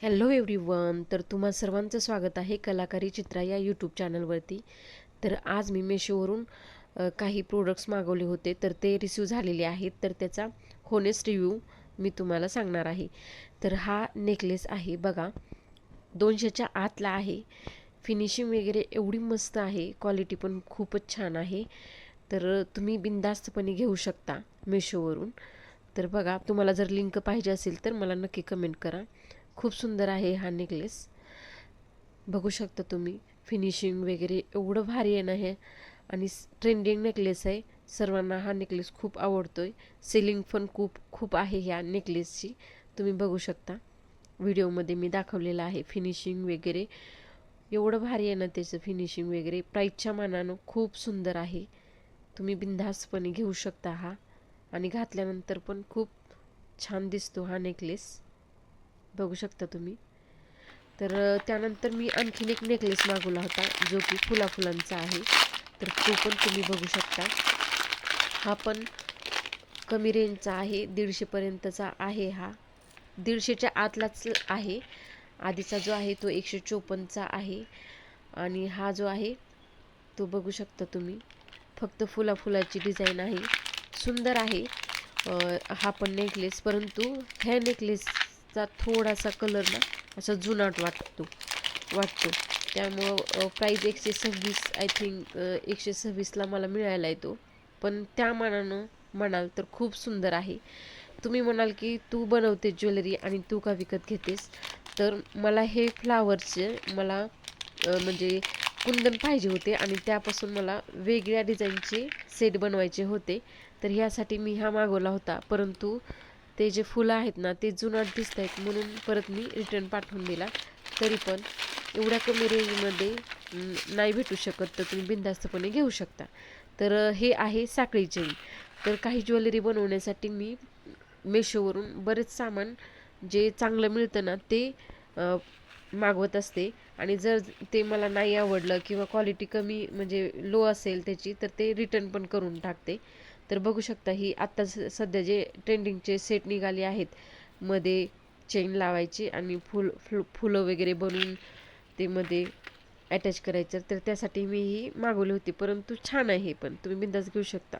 Hello everyone. तर तुम्हा सर्वांचं स्वागत आहे कलाकारी चित्रा या यूट्यूब चॅनलवरती. तर आज मी मेशोवरून काही प्रोडक्ट्स मागवले होते, तर ते रिसीव झालेले आहेत. तर त्याचा होनेस्ट रिव्ह्यू मी तुम्हाला सांगणार आहे. तर हा नेकलेस आहे बघा, 200च्या आतला आहे. फिनिशिंग वगैरे एवढी मस्त आहे, क्वालिटी पण खूपच छान आहे. तर तुम्ही बिनधास्तपणे घेऊ शकता मेशोवरून. तर बघा, तुम्हाला जर लिंक पाहिजे असेल तर मला नक्की कमेंट करा. खूप सुंदर आहे हा नेकलेस, बघू शकता तुम्ही. फिनिशिंग वगैरे एवढं भारी आहे ना हे, आणि ट्रेंडिंग नेकलेस आहे. सर्वांना हा नेकलेस खूप आवडतोय. सेलिंग पण खूप खूप आहे ह्या नेकलेसची. तुम्ही बघू शकता, व्हिडिओमध्ये मी दाखवलेलं आहे. फिनिशिंग वगैरे एवढं भारी आहे ना त्याचं फिनिशिंग वगैरे. प्राईसच्या मानानं खूप सुंदर आहे. तुम्ही बिनधास्तपणे घेऊ शकता हा, आणि घातल्यानंतर पण खूप छान दिसतो हा नेकलेस, बघू शकता तुम्ही. तर त्यानंतर मी आणखीन एक नेकलेस मागवला होता, जो की फुलाफुलांचा आहे. तर तो पण तुम्ही बघू शकता. हा पण कमी रेंजचा आहे, 150पर्यंतचा आहे. हा 150च्या आतलाच आहे. आधीचा जो आहे तो 154चा आहे, आणि हा जो आहे तो बघू शकता तुम्ही. फक्त फुलाफुलाची डिझाईन आहे, सुंदर आहे हा पण नेकलेस. परंतु ह्या नेकलेसचा थोडासा कलर ना असा जुनाट वाटतो. त्यामुळं प्राईस 126, आय थिंक 126ला मला मिळायला आहे तो. पण त्या मानानं म्हणाल तर खूप सुंदर आहे. तुम्ही म्हणाल की तू बनवते ज्वेलरी आणि तू का विकत घेतेस, तर मला हे फ्लावरचे म्हणजे कुंदन पाहिजे होते, आणि त्यापासून मला वेगळ्या डिझाईनचे सेट बनवायचे होते. तर ह्यासाठी मी हा मागवला होता. परंतु ते जे फुलं आहेत ना ते जुनाट दिसत आहेत, म्हणून परत मी रिटर्न पाठवून दिला. तरी पण एवढ्या कमी रेंजमध्ये नाही भेटू शकत, तर तुम्ही बिनधास्तपणे घेऊ शकता. तर हे आहे साखळी चेन. तर काही ज्वेलरी बनवण्यासाठी मी मेशोवरून बरेच सामान जे चांगलं मिळतं ना ते मागवत असते. आणि जर ते मला नाही आवडलं किंवा क्वालिटी कमी म्हणजे लो असेल त्याची, तर ते रिटर्न पण करून टाकते. तर बघू शकता, ही आत्ता सध्या जे ट्रेंडिंगचे सेट निघाले आहेत, मध्ये चेन लावायची आणि फुलं वगैरे बनवून ते मध्ये अटॅच करायचं, तर त्यासाठी मी ही मागवली होती. परंतु छान आहे, पण तुम्ही बिंदास घेऊ शकता.